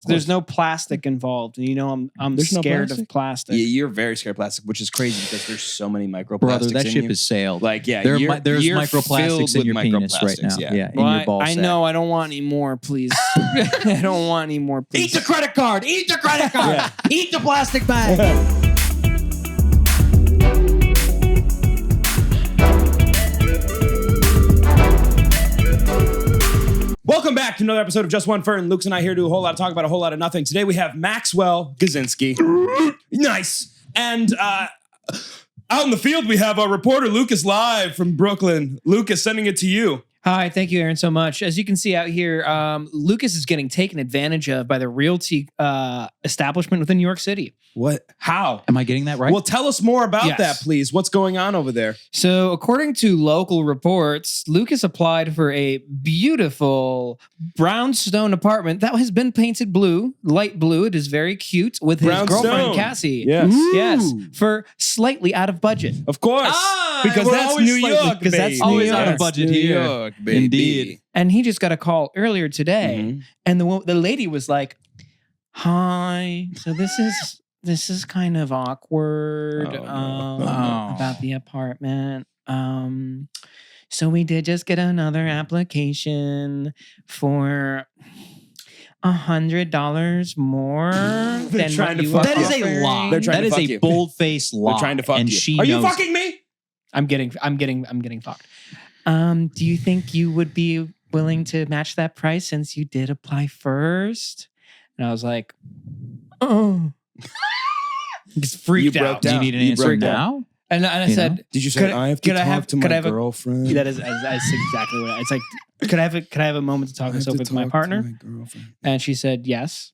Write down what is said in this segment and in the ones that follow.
There's no plastic involved, and I'm scared of plastic. Yeah, you're very scared of plastic, which is crazy because there's so many microplastics. Brother, that in ship you. has sailed. Like, yeah, there's you're microplastics in your penis right now. Yeah. Well, in your ball I sack. know. I don't want any more, please. I don't want any more, please. Eat the credit card. Eat the credit card. Eat the plastic bag. Welcome back to another episode of Just One Fern. Luke's and I here to do a whole lot of talk about a whole lot of nothing. Today we have Maxwell Gazinski. Nice. And out in the field we have our reporter Lucas live from Brooklyn. Lucas, sending it to you. Hi, thank you, Aaron, so much. As you can see out here, Lucas is getting taken advantage of by the realty establishment within New York City. What? How? Am I getting that right? Well, tell us more about Yes. that, please. What's going on over there? So, according to local reports, Lucas applied for a beautiful brownstone apartment that has been painted blue, light blue. It is very cute with his Brownstone. girlfriend, Cassie. Yes. Yes, for slightly out of budget. Of course. because we're that's always New slightly- York, because that's baby. New Always York. out of budget New here. York, baby. Indeed. And he just got a call earlier today, Mhm. and the lady was like, "Hi, so this is kind of awkward Oh, no. about the apartment. So we did just get another application for $100 more They're than trying what to you fuck were That is a offering." lie. They're trying That to is fuck a you. bold-faced lie. They're trying to fuck and you. she Are you knows fucking me? I'm getting fucked. Do you think you would be willing to match that price since you did apply first? And I was like, oh. Just freaked You broke out. Do you down. need an You answer broke down. now? And I You said, know? Did you say Could- I have to could I talk have- to could my I have a- girlfriend? that is exactly what it's like. Could I have a moment to talk I this have over to with my talk to partner? my girlfriend. And she said yes.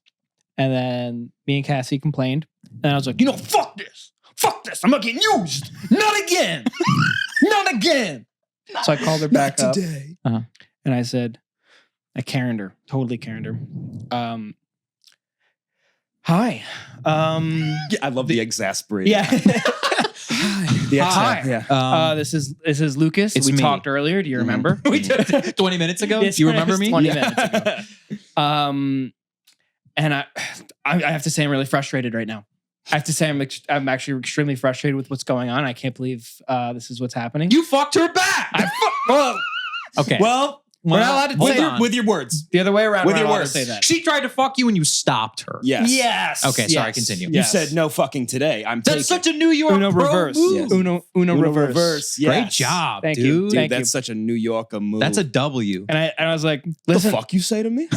And then me and Cassie complained. And I was like, fuck this. Fuck this. I'm not getting used. Not again. Not again. So I called her back Not up. today. And I said, I Karened her. Totally Karened her. Hi. Yeah, I love the exasperated. Yeah. The Hi. Yeah. This is Lucas. It's We me. talked earlier. Do you remember? We did 20 minutes ago? Yes, Do you remember it was me? 20 minutes ago. And I have to say I'm really frustrated right now. I have to say I'm actually extremely frustrated with what's going on. I can't believe this is what's happening. You fucked her back. Okay. Well, We're not allowed to say that. with your words. The other way around. with we're your not allowed words. to say that. She tried to fuck you and you stopped her. Yes. Yes. Okay, sorry, Yes. continue. You Yes. said no fucking today. I'm taking. That's such a New York Uno pro reverse. move. Yes. Uno reverse. Yes. Great job, Thank dude. you. Dude, Thank that's such a New Yorker move. That's a W. And I was like, the listen. fuck you say to me?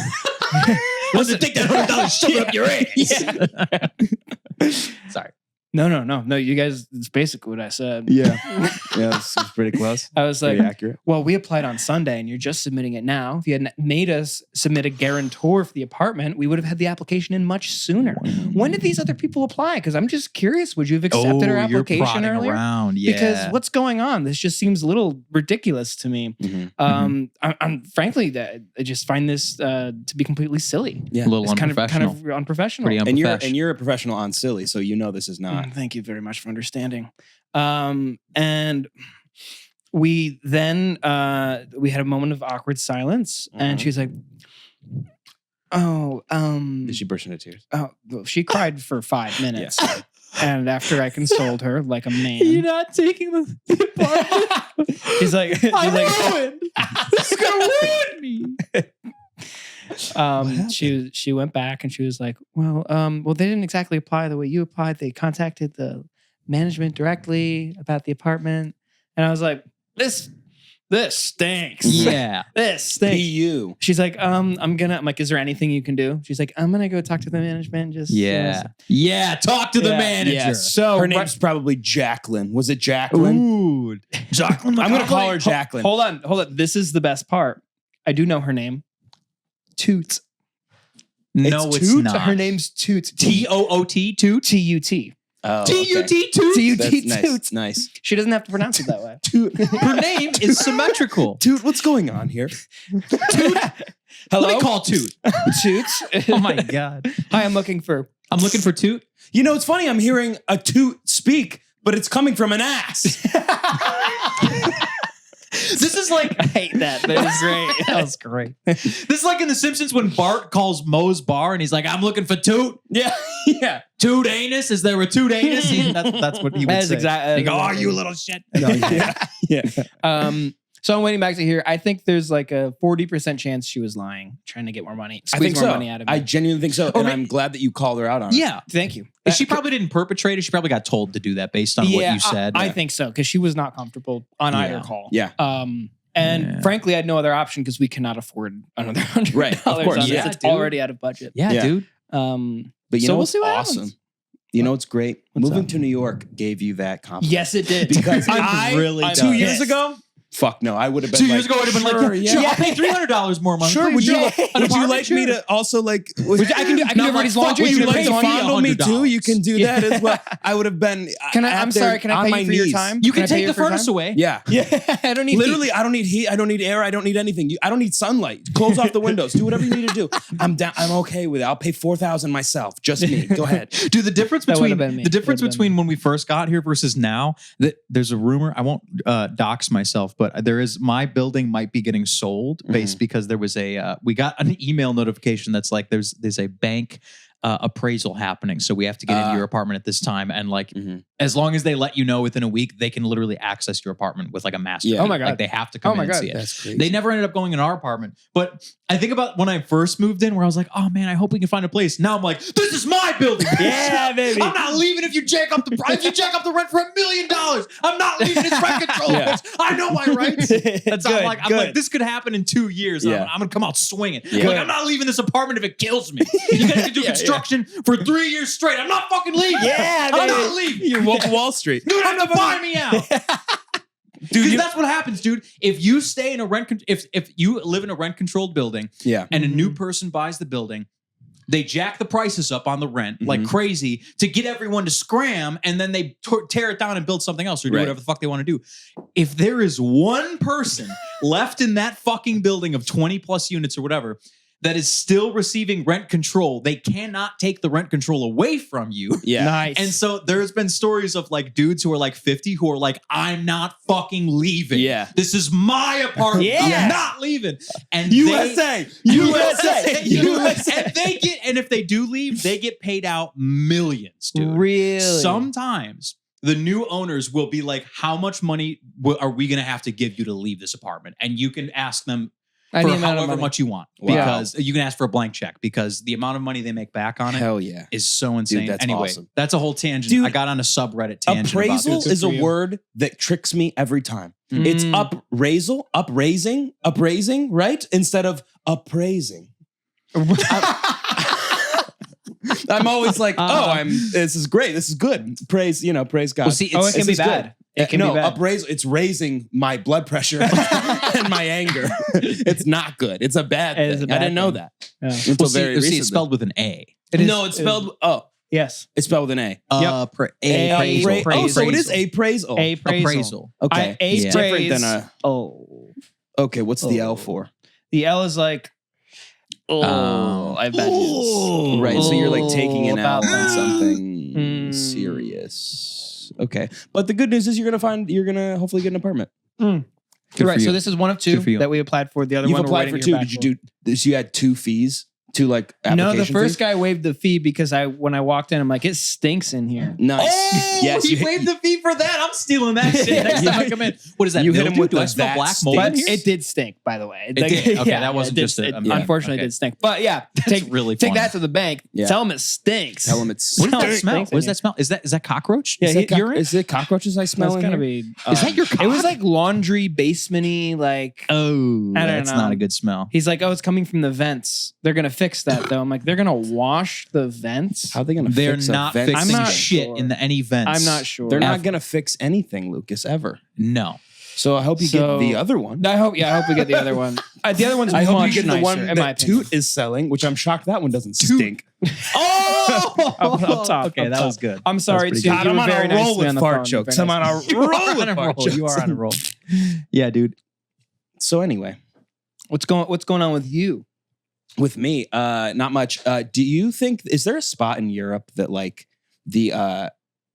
Listen. Take that $100 shove it up your ass. Sorry. No. You guys, it's basically what I said. Yeah. Yeah, this is pretty close. I was like, Pretty accurate. well, we applied on Sunday and you're just submitting it now. If you hadn't made us submit a guarantor for the apartment, we would have had the application in much sooner. When did these other people apply? Because I'm just curious. Would you have accepted our you're application prodding earlier? around. Yeah. Because what's going on? This just seems a little ridiculous to me. Mhm. I'm frankly, I just find this to be completely silly. Yeah. a little It's kind unprofessional. of unprofessional. Pretty And unprofessional. you're a professional on silly, so you know this is not. Thank you very much for understanding. And we then we had a moment of awkward silence, and Mhm. she's like, "Oh, Did she burst into tears? oh." Well, she cried for 5 minutes, and after I consoled her like a man, not taking the she's like, ruined. This is gonna ruin me. happened? she went back and she was like, well, they didn't exactly apply the way you applied. They contacted the management directly about the apartment, and I was like, this stinks. Yeah. This stinks. Be you. She's like, I'm like, is there anything you can do? She's like, I'm gonna go talk to the management. And just Yeah. Yeah. Talk to the Yeah. manager. Yeah. So Her name's probably Jacqueline. Was it Jacqueline? Ooh. Jacqueline. I'm gonna call her Jacqueline. Hold on. This is the best part. I do know her name. Toots. No, it's Toot? not. Her name's Toots. T-O-O-T? Toot? T-U-T. Oh, T-U-T? Toot? T-U-T. That's Toots. nice. She doesn't have to pronounce it that way. Toot. Her name is symmetrical. Toot, what's going on here? Hello? Let me call Toot. Toots. Oh my God. Hi, I'm looking for. Toot. You know, it's funny. I'm hearing a toot speak, but it's coming from an ass. This is like I hate that. That was great. That was great. this is like in The Simpsons when Bart calls Moe's bar and he's like, "I'm looking for toot." Yeah. Yeah. Toot anus? Is there a toot anus? That's what he would That is say. exactly. He'd go, "Oh, you little shit." Yeah. So I'm waiting back to hear. I think there's like a 40% chance she was lying, trying to get more money, I squeeze think more so. money out of me. I genuinely think so. And maybe- I'm glad that you called her out on it. Yeah. Thank you. She probably didn't perpetrate it. She probably got told to do that based on what you said. I think so because she was not comfortable on either Yeah. call. Yeah. And frankly, I had no other option because we cannot afford another $100. Right, of course. On this. Yeah, It's dude. already out of budget. yeah, Yeah. dude. But you So know we'll what's see what awesome? happens. You know what's great? What's Moving up? to New York gave you that confidence. Yes, it did. Because I'm really I'm 2 years pissed. ago, fuck no, I would have been 2 like, years ago, I would have been sure, like, yeah. sure, I'll pay $300 more monthly. Sure, would you, Yeah. would you like me to also like? I can do everybody's laundry. Would You you can like pay to me fondle me too? You can do Yeah. that as well. I would have been. Can I? at I'm their- sorry. Can I on pay my you for your knees. time? You can I pay take you the for your furnace time? away. Yeah. Yeah, I don't need Literally, I don't need heat. I don't need air. I don't need anything. I don't need sunlight. Close off the windows. Do whatever you need to do. I'm down. I'm okay with it. I'll pay $4,000 myself. Just me. Go ahead. Dude, the difference That between would've been me. the difference That would've between when we first got here versus now, that there's a rumor. I won't dox myself, but there is my building might be getting sold based because there was a we got an email notification that's like there's a bank appraisal happening, so we have to get into your apartment at this time, and like as long as they let you know within a week, they can literally access your apartment with like a master. Yeah. key. Oh my God. Like they have to come Oh my in and God. see it. That's crazy. They never ended up going in our apartment. But I think about when I first moved in where I was like, oh man, I hope we can find a place. Now I'm like, this is my building. Yeah, baby. I'm not leaving if you jack up the price. If you jack up the rent for $1 million, I'm not leaving. It's rent control. Yeah. Bitch. I know my rights. That's Good, I'm like, this could happen in 2 years. Yeah. I'm gonna come out swinging. Yeah. Like, I'm not leaving this apartment if it kills me. You guys can do construction for 3 years straight. I'm not fucking leaving. Yeah, I'm baby. not leaving. You woke Wall Street. You don't have to buy me out. Dude, that's what happens, dude. If you stay in a if you live in a rent controlled building, Yeah. and a new person buys the building, they jack the prices up on the rent like Mhm. crazy to get everyone to scram, and then they tear it down and build something else or do Right. whatever the fuck they want to do. If there is one person left in that fucking building of 20 plus units or whatever that is still receiving rent control, they cannot take the rent control away from you. Yeah. Nice. And so there's been stories of like dudes who are like 50 who are like, I'm not fucking leaving. Yeah. This is my apartment. Yeah. I'm not leaving. And USA. And they get, and if they do leave, they get paid out millions, dude. Really? Sometimes the new owners will be like, how much money are we going to have to give you to leave this apartment? And you can ask them Any for amount of however money. much you want, Wow. because you can ask for a blank check because the amount of money they make back on it Hell yeah. is so insane. that's Anyway, awesome. that's a whole tangent. Dude, I got on a subreddit tangent. Appraisal about this. is a for you. word that tricks me every time. Mm. It's upraising, right? Instead of appraising. I'm always like, this is great. This is good. Praise God. Well, see, Oh, it can This be is bad. good. It can no, be bad. upraisal. It's raising my blood pressure and my anger. It's not good. It's a bad It is thing. a I bad didn't know thing. that Yeah. until Well, see, very it's recently. spelled with an A. No, it's spelled. Yes. It's spelled with an A. Appraisal. Oh, so it is appraisal. Appraisal. Okay, It's it's different than a. Oh. Okay, what's the L for? The L is like. Oh, I bet. Right, so you're like taking an L about on that. something Mm. serious. Okay, but the good news is you're gonna hopefully get an apartment. Good Right. for you. So this is one of Good two for you. that we applied for. The other You've one we're applied waiting for to two. hear back Did you do? So you had 2 fees, 2 like application No, the first fees? guy waived the fee because when I walked in, I'm like, it stinks in here. Nice. Oh, yes, he you waived the fee for that. I'm stealing that shit next time I come in. What is that? You hit him mildew? with Do I the smell that black mold in stinks. here? It did stink, by the way. It did? Okay, that wasn't it did- just a- it- yeah. unfortunately, Okay. it did stink. But yeah, take really take funny. that to the bank. Yeah. Tell him it stinks. Tell him it's. What does that Stinks smell? in What does here. that smell? Is that cockroach? Yeah, Is that urine? Is it cockroaches I smell? That's in gotta here? be. Is that your cock? It was like laundry basement-y, like. Oh, I don't that's know. not a good smell. He's like, oh, it's coming from the vents. They're gonna fix that though. I'm like, they're gonna wash the vents. How are they gonna? They're fix a not vent fixing I'm not shit sure. in the any vents. I'm not sure. They're not Ever. gonna fix anything, Lucas, ever. No. So I hope you So- get the other one. I hope we get the other one. The other one's I hope you much get the nicer, one in my that opinion. Toot is selling, which I'm shocked that one doesn't stink. Oh, Up top, okay, up that top. was good. I'm sorry, That's Toot. pretty God, You I'm were on very a nice roll to me with on the fart phone. jokes. Very I'm on nice. a roll with on a fart roll. jokes. You are on a roll. Yeah, dude. So anyway, What's going on with you? with me, not much. Do you think is there a spot in Europe that like the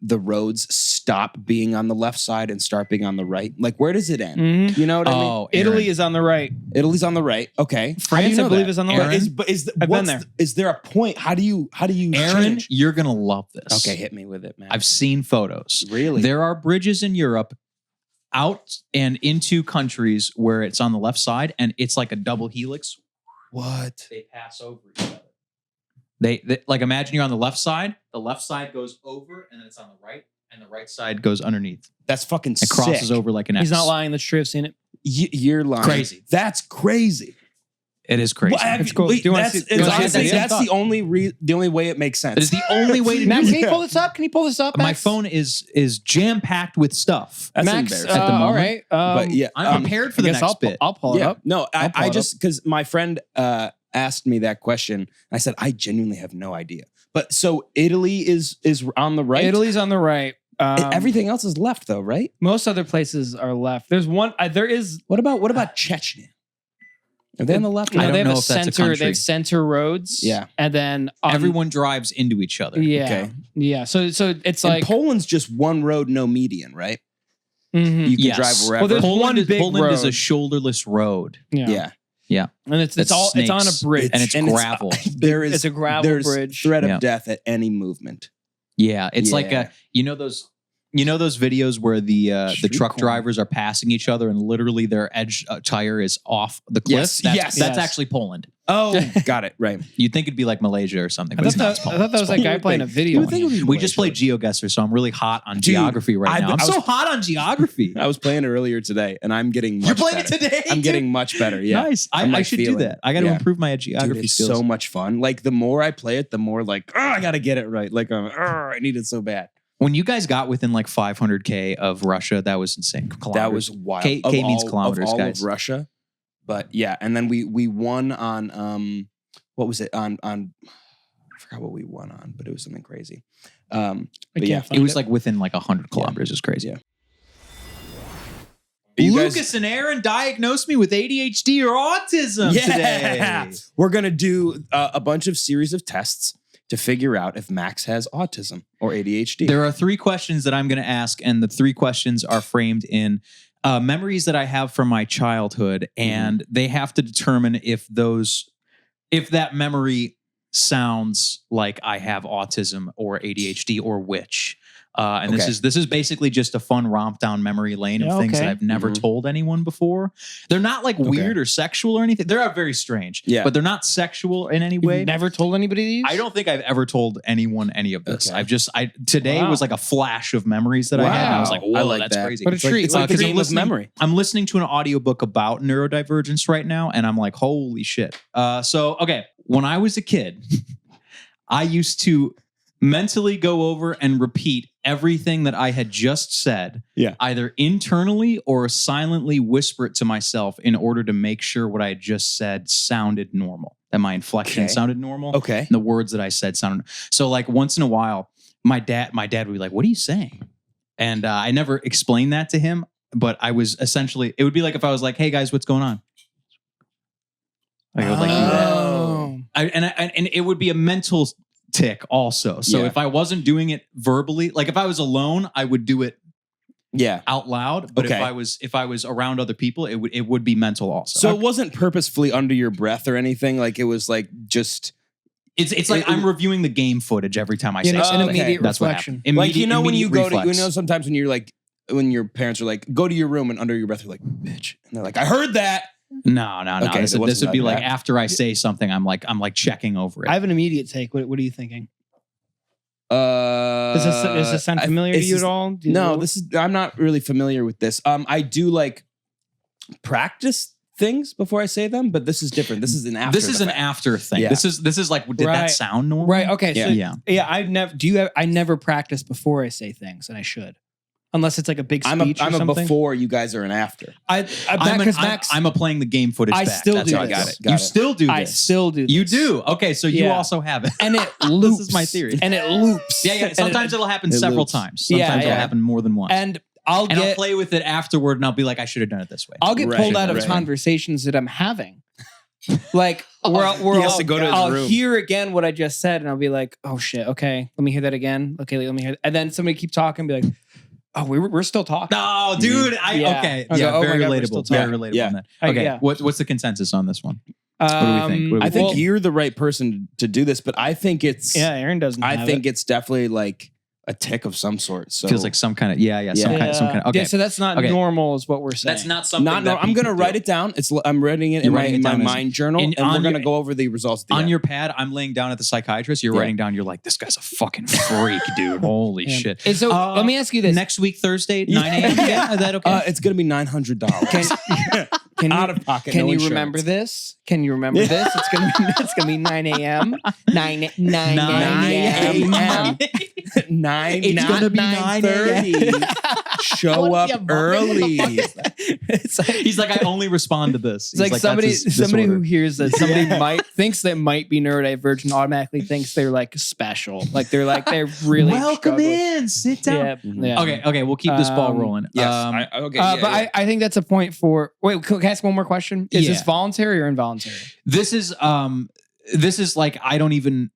the roads stop being on the left side and start being on the right? Like, where does it end? Mhm. You know what I mean? Oh, Italy Aaron. is on the right. Italy's on the right. Okay. How do France, you know I believe, that? is on the Aaron? left. But I've been there. Is there a point? How do you Aaron, change? you're gonna love this. Okay, hit me with it, man. I've seen photos. Really? There are bridges in Europe out and into countries where it's on the left side and it's like a double helix. What? They pass over each other. They like, imagine you're on the left side goes over and then it's on the right, and the right side goes underneath. That's fucking It crosses sick. over like an X. He's not lying. That's true. I've seen it. You're lying. Crazy. That's crazy. It is crazy. Well, It's cool. wait, Do you wanna that's, see- it's do you wanna see honestly, that that's video? the only way it makes sense. It is the only way to Max, do can you it. pull this up? Can you pull this up, My Max? phone is jam packed with stuff. That's Max, embarrassing. at the all moment. right. But yeah, I'm prepared for the next bit. I'll pull it yeah. up. No, I'll pull I it just because my friend asked me that question. I said I genuinely have no idea. But so Italy is on the right. Italy's on the right. Everything else is left though, right? Most other places are left. There's one. There is. What about Chechnya? Are they on the left? I No, don't they have know a if that's a center. They country. have center roads. Yeah. and then Everyone drives into each other. Yeah, Okay. yeah. So it's And like Poland's just one road, no median, right? mhm. You can Yes. drive wherever. Well, there's one big Poland is a road. shoulderless road. yeah. and it's all it's on a snakes. bridge. And it's gravel. There is It's a gravel there's bridge. threat of Yeah. death at any movement. Yeah, it's like Yeah. you know those videos where the Street truck corner. drivers are passing each other and literally their edge tire is off the cliff. Yes, that's, yes. that's Yes. actually Poland. Oh, got it. Right. You'd think it'd be like Malaysia or something, I but thought, it's not. I thought that was that guy playing a video. You would think it would be We just played Malaysia. GeoGuessr, so I'm really hot on Dude, geography right now. I'm I so was- hot on geography. I was playing it earlier today, and I'm getting much You're playing better. it today? I'm too? getting much better. Yeah. Nice. I'm, I like, should do feeling that. I got to it. Yeah. improve my Dude, geography it's skills. so much fun. Like the more I play it, the more like, oh, I gotta get it right. Like, I need it so bad. When you guys got within like 500K of Russia, that was insane. That Kilometers. was wild. K Of means all- kilometers, of all guys. of Russia, but yeah, and then we won on what was it on I forgot what we won on, but it was something crazy. But yeah, It was like within like 100 kilometers. It's crazy. Yeah. You guys- Lucas and Aaron diagnosed me with ADHD or autism today. We're gonna do a bunch of series of tests to figure out if Max has autism or ADHD. There are 3 questions that I'm going to ask, and the 3 questions are framed in memories that I have from my childhood, and they have to determine if that memory sounds like I have autism or ADHD or which. And Okay. this is basically just a fun romp down memory lane of Yeah, things that okay. I've never Mhm. told anyone before. They're not like weird or sexual or anything. They're very strange, Yeah. but they're not sexual in any You've way. never told anybody these? I don't think I've ever told anyone any of this. Okay. Today Wow. was like a flash of memories that I had. And I was like, Wow. whoa, I like that's that. crazy. What a It's like- treat. It's What like a a treat. dream of memory. I'm listening to an audiobook about neurodivergence right now, and I'm like, holy shit. Okay, when I was a kid, I used to mentally go over and repeat everything that I had just said, either internally or silently whisper it to myself in order to make sure what I had just said sounded normal, that my inflection Okay. sounded normal. Okay. And the words that I said sounded so. Like once in a while, my dad would be like, "What are you saying?" And I never explained that to him, but I was essentially. It would be like if I was like, "Hey guys, what's going on?" Like I would like do that. Oh. And it would be a mental tick also. So Yeah. if I wasn't doing it verbally, like if I was alone, I would do it Yeah. out loud. But Okay. if I was around other people, it would be mental also. So it wasn't purposefully under your breath or anything. Like it was like just it's like I'm reviewing the game footage every time I say You know, an something. immediate That's what reflection. happened. like you know when you go to reflex. sometimes when you're like when your parents are like go to your room and under your breath you're like bitch and they're like I heard that. No. Okay, This so it would wasn't be like like that. after I say something, I'm like checking over it. I have an immediate take. What are you thinking? Does Does this sound familiar to you at all? Do you No, know? this is I'm not really familiar with this. I do like practice things before I say them, but this is different. This is an after. This is the an fact. after thing. Yeah. This is like, did that Right. sound normal? Right. Okay. So Yeah. yeah. I've never. I never practice before I say things, and I should, unless it's like a big speech I'm or a something. before. You guys are an after. I'm a playing the game footage I back. still That's do how I this. got it. Got You it. still do this. I still do. You this. do. Okay, so you Yeah. also have it. and it loops. This is my theory. And it loops. Yeah. And Sometimes it'll happen it several loops. times. Yeah, Sometimes it'll yeah. happen more than once. and I'll I'll get play with it afterward, and I'll be like, I should have done it this way. I'll get Right, pulled out of right. conversations that I'm having, Like He has to go to his I'll room. hear again what I just said, and I'll be like, "Oh shit, okay, let me hear that again." Okay, let me hear, and then somebody keep talking, and be like, "Oh, we're still talking." No, dude. Yeah. Okay. I go, Yeah, "Oh my very God, we're relatable. still Very talking." relatable Yeah. on that. I- Okay. yeah. What's the consensus on this one? What do we think? What do we I think think? you're the right person to do this, but I think it's. Yeah, Aaron doesn't. I have think it. it's definitely like a tick of some sort. So Feels like some kind of some kind of okay. Yeah, so that's not Okay. normal, is what we're saying. That's not something. not. No, that I'm gonna people write do. it down. I'm writing it You're in my, writing it my down as- mind journal, and and on we're gonna your- go over the results at the on end. your pad. I'm laying down at the psychiatrist. You're Yeah. writing down. You're like, this guy's a fucking freak, dude. Holy Yeah. shit. And so let me ask you this: Next week, Thursday, 9 a.m. Yeah, is that okay? It's gonna be $900. can out you, of pocket. can no you insurance. remember this? Can you remember this? It's gonna be 9 a.m. 9 a.m. Nine. It's not gonna be 9 a.m. Show up early. It's like, He's like, I only respond to this. it's like He's somebody that's his somebody who disorder. hears that somebody thinks they might be neurodivergent and automatically thinks they're like special. Like they're really Welcome struggling. in. Sit down. Yeah. Okay. We'll keep this ball rolling. Yes. But I think that's a point for. Wait, can I ask one more question? Is this Yeah. voluntary or involuntary? This is like I don't even.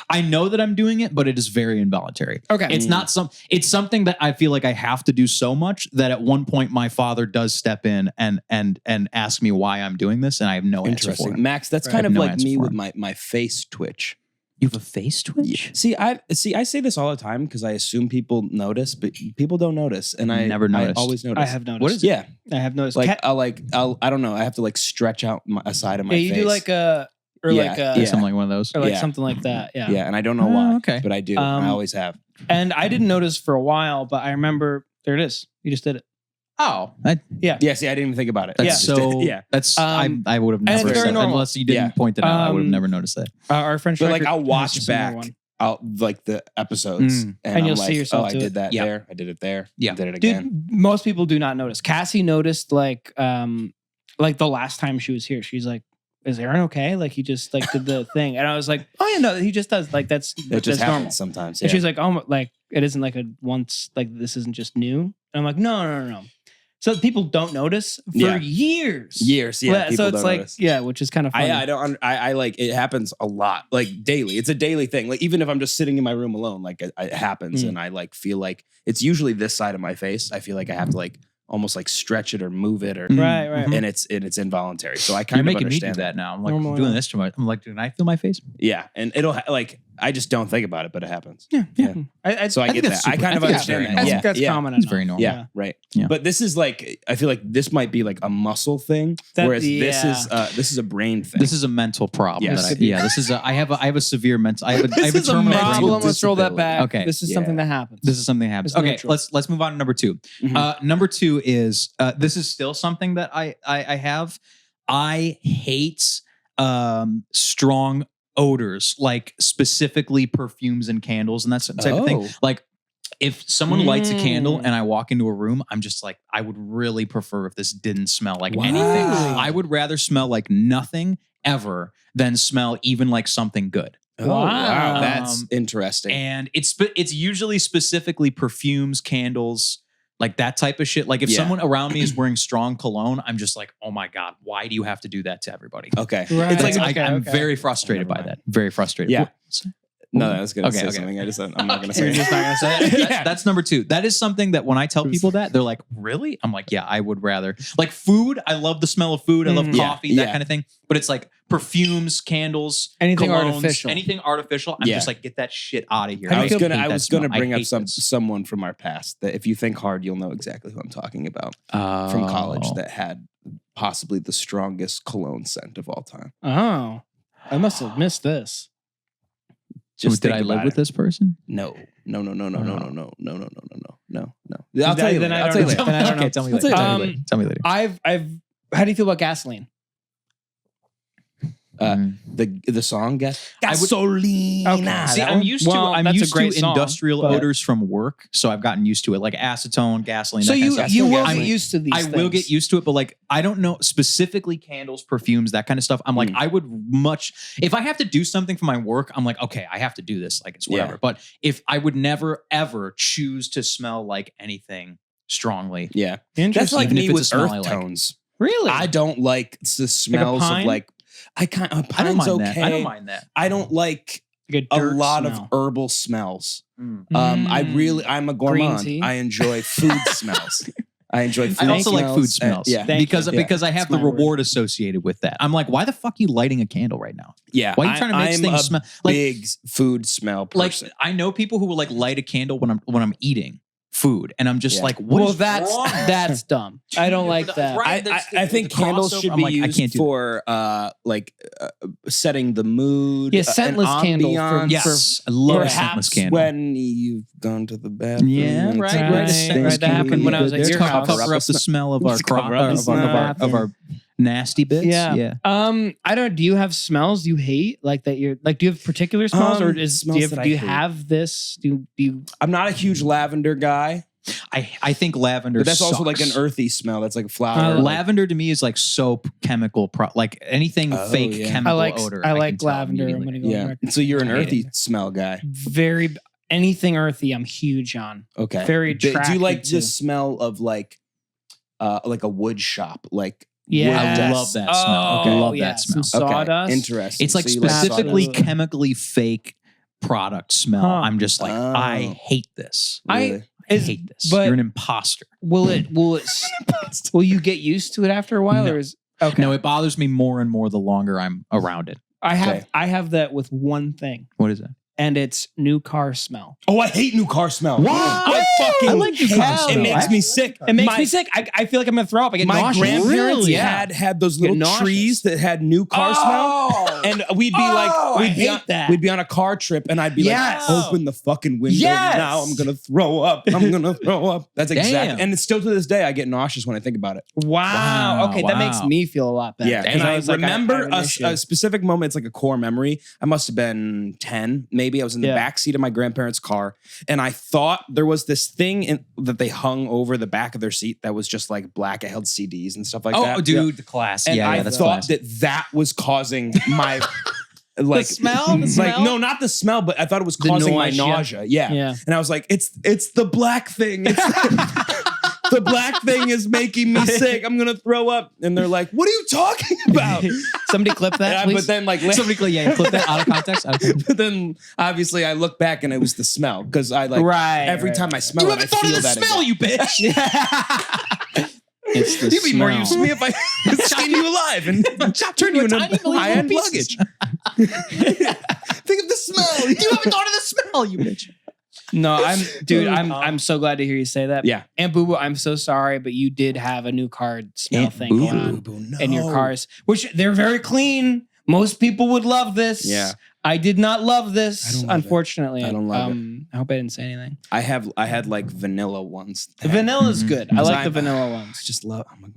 I know that I'm doing it, but it is very involuntary. Okay. It's not it's something that I feel like I have to do so much that at one point my father does step in and ask me why I'm doing this, and I have no answer for Interesting, him. Max. That's Right. kind I of have no like answer me for with him. my face twitch. You have a face twitch? See, I say this all the time because I assume people notice, but people don't notice, and I Never noticed. I always notice. I have noticed. What is Yeah, I have noticed. like I don't know. I have to like stretch out a side of my yeah, you face. do like a or Yeah, like a yeah. Something like one of those. or like Yeah. something like that. Yeah. yeah, and I don't know Oh, why. okay. But I do. Um, I always have. And I didn't notice for a while, but I remember there it is. You just did it. Oh, Yeah. See, I didn't even think about it. that's Yeah. so. Yeah. That's Um, I would have and it's never very said, normal. unless you didn't Yeah. point it out. I would have Um, never noticed that. Our friend, But like Striker I'll has a watch similar back one. out like the episodes, and And I'm you'll like, see yourself oh, I do did it. that Yeah. there. I did it there. Yeah. I did it again. Dude, most people do not notice. Cassie noticed like the last time she was here. She's like, "Is Aaron okay?" Like he just like did the thing, and I was like, "Oh yeah, no, he just does. Like that's It that's just normal." happens sometimes. And Yeah. she's like, "Oh, like it isn't like a once like this isn't just new." And I'm like, "No." So people don't notice for Yeah. years. Years. Yeah. So people it's don't like notice. yeah, which is kind of funny. I don't. I like it happens a lot, like daily. It's a daily thing. Like even if I'm just sitting in my room alone, like it happens, Mm. and I like feel like it's usually this side of my face. I feel like I have to like almost like stretch it or move it, or Right, right. and it's involuntary. So I kind You're of making me do understand that now. I'm like Normally, doing yeah. this to my. I'm like, dude, I feel my face. Yeah, and it'll like I just don't think about it, but it happens. Yeah. So So I think get that's that. I super- kind I of think that's understand very that. I Yeah, think that's yeah. common. It's enough. very normal. Yeah, right. Yeah. But this is like I feel like this might be like a muscle thing, That- whereas yeah. this is a brain thing. This is a mental problem. Yes. That this is I have a severe mental. I have a This is a terminal brain problem. Let's roll that disability. back. Okay. This is Yeah. something that happens. This is something that happens. It's Okay, natural. let's move on to number 2. Mhm. Number 2 is this is still something that I have. I hate strong odors, like specifically perfumes and candles and that type of thing. Oh. Like if someone lights a candle Mm. and I walk into a room, I'm just like, I would really prefer if this didn't smell like Wow. anything. I would rather smell like nothing ever than smell even like something good. Oh, wow. Wow. That's interesting. And it's usually specifically perfumes, candles, like that type of shit. Like if Yeah. someone around me is wearing strong cologne, I'm just like, oh my God, why do you have to do that to everybody? Okay. Right. It's like Okay, I'm okay. very frustrated by Never mind. that. Very frustrated. Yeah. What? no, I was gonna Okay, say okay. something. I'm not gonna say You're it. just not gonna say it. That- That's number 2. That is something that when I tell people that, they're like, really? I'm like, yeah, I would rather. Like food, I love the smell of food. I love Mhm. Yeah, coffee, that yeah. kind of thing. But it's like perfumes, candles, Anything colognes, artificial. anything artificial. I'm Yeah. just like, get that shit out of here. How do you feel- hate I that was smell. gonna I bring up hate this. someone from our past that if you think hard, you'll know exactly who I'm talking about from college Oh. that had possibly the strongest cologne scent of all time. Oh, I must have missed this. Just Did think I live about with it. this person? No. Oh. I'll tell you Then later. I I'll don't tell you know. later. Then I don't know. Okay, tell me I'll later. tell you Tell me later. later. Tell me later. I've. How do you feel about gasoline? The song I would- Gasolina. Okay. See, that I'm one? used to Well, I'm that's a used to great song, industrial but- odors from work, so I've gotten used to it, like acetone, gasoline. So that kind of you stuff. you will gasoline. get used to these. I will get used to it, but like I don't know specifically candles, perfumes, that kind of stuff. I'm like, I would much if I have to do something for my work, I'm like, okay, I have to do this. Like it's whatever. Yeah. But if I would never ever choose to smell like anything strongly. Yeah. Interesting. That's like Even if me it's a with smell earth I like. tones. Really? I don't like the smells pine? of like I kind of I don't pine's mind okay. that. I don't mind that. I don't like Like a dirt lot smell. of herbal smells. Mm. I'm a gourmand. tea. I enjoy food smells. I enjoy food I also like food smells. smells. Yeah. Thank because you. because I have That's the my word. reward associated with that. I'm like, why the fuck are you lighting a candle right now? Yeah. Why are you trying to make I'm things a smell like big food smell like person. I know people who will like light a candle when I'm eating food, and I'm just Yeah. like, what Well, is that's wrong? that's dumb. I don't like that. Right. I think the candles crossover, should I'm be like, I used can't do for setting the mood. Yeah, scentless an candle for- ambiance. Yes, I love a Perhaps scentless candle. when you've gone to the bathroom. Yeah, and right, it's right. stinky. Right, that happened when I was at There's your cover house. up the smell of our Just cover up the of our nasty bits. Yeah. I don't. Do you have smells you hate like that? You're like, do you have particular smells, or do smells you that I do you hate. have this? Do you? I'm not a huge lavender guy, I think lavender. but that's also like an sucks. earthy smell. That's like a flower. Lavender to me is like soap, chemical, like anything Oh, fake yeah. chemical I like odor. I can like tell lavender. I'm immediately. gonna go. on Yeah. record. So you're an I hate earthy it. smell guy. Very anything earthy. I'm huge on. Okay. Very Do you like attracted the to. smell of like a wood shop? Like Yeah, I love that smell. Okay. Love yeah, that smell. Some sawdust. Interesting. It's like So you specifically sawdust. chemically fake product smell. Huh. I'm just like, Oh. I hate this. Really? I Is- hate this. but- You're an imposter. Will it? Will you get used to it after a while, No. or is okay? No, it bothers me more and more the longer I'm around it. I have Okay. I have that with one thing, What is it? and it's new car smell. Oh, I hate new car smell. What? I fucking I like new hate car it. smell. It makes me sick. It makes My- me sick. I feel like I'm gonna throw up. I get My nauseous. grandparents Really? had those Get little nauseous. trees that had new car smell, and we'd be like, I we'd be hate on, that. we'd be on a car trip, and I'd be Yes. like, open the fucking window Yes. now. I'm gonna throw up. I'm gonna throw up. That's Damn. exactly, and it's still to this day I get nauseous when I think about it. Wow. Okay, that makes Wow. me feel a lot better. Yeah, 'Cause and I was like, remember have an issue. a specific moment. It's like a core memory. I must have been 10, maybe. I was in the Yeah. back seat of my grandparents' car, and I thought there was this thing that they hung over the back of their seat that was just like black. It held CDs and stuff like that. Oh, dude, the class. And I that's thought class. that was causing my like smell? The like smell? no, not the smell, but I thought it was causing my nausea. nausea. Yeah. Yeah. And I was like, it's the black thing. It's the black thing is making me sick. I'm gonna throw up. And they're like, what are you talking about? Somebody clip that, Yeah, please. but then like Somebody clip that out of context. but then obviously I look back and it was the smell because I like Right, every right, time I smell You it, I haven't thought feel of the that smell, again. you bitch. It's the You'd be more smell. used to me if I skin you alive and turn you into tiny million high-end little luggage. pieces. Think of the smell. You haven't thought of the smell, you bitch. No, I'm so glad to hear you say that. Yeah. And Boo Boo, I'm so sorry, but you did have a new car smell Aunt thing Boo going on Boo, no. in your cars, which they're very clean. Most people would love this. Yeah. I did not love I this, don't love it. unfortunately. I don't love I hope I didn't say anything. I had like vanilla ones. The vanilla's good. I Mhm. like I- the vanilla I ones. just love. I'm like,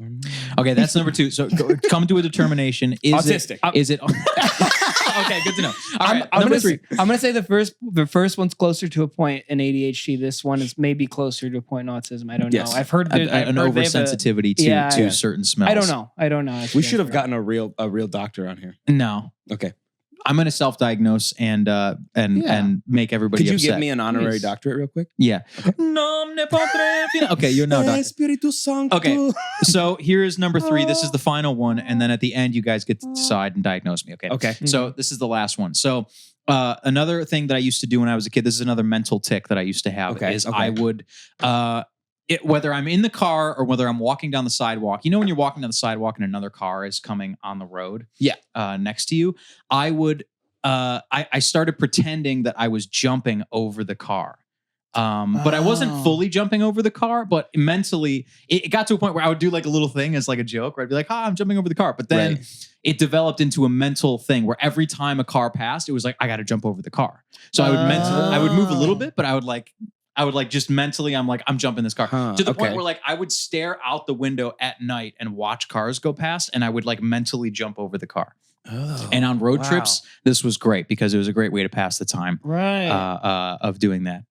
Okay, that's number 2. So come to a determination. Is Autistic. It, is it? Okay, good to know. All right, I'm number gonna 3. I'm gonna say the first one's closer to a point in ADHD. This one is maybe closer to a point in autism. I don't Yes. know. I've heard An I've heard they have a- oversensitivity to Yeah, yeah. certain smells. I don't know. we should have gotten a real doctor on here. No, Okay. I'm going to self-diagnose and make everybody Could you upset. give me an honorary Please. doctorate real quick? Yeah. Okay, you're now doctor. Espiritu Santo. Okay. So here's number 3. This is the final one, and then at the end, you guys get to decide and diagnose me. Okay. Okay. So this is the last one. So another thing that I used to do when I was a kid, this is another mental tick that I used to have, Okay, is okay. I would, whether I'm in the car or whether I'm walking down the sidewalk, you know when you're walking down the sidewalk and another car is coming on the road, Yeah. next to you, I would, I started pretending that I was jumping over the car. But I wasn't Oh. fully jumping over the car, but mentally it got to a point where I would do like a little thing as like a joke where I'd be like, I'm jumping over the car. But then it developed into a mental thing where every time a car passed, it was like, I got to jump over the car. So I would move a little bit, but I would like just mentally, I'm like, I'm jumping this car to the point where like I would stare out the window at night and watch cars go past, and I would like mentally jump over the car. Oh, And on road wow. trips, this was great because it was a great way to pass the time Right. of doing that.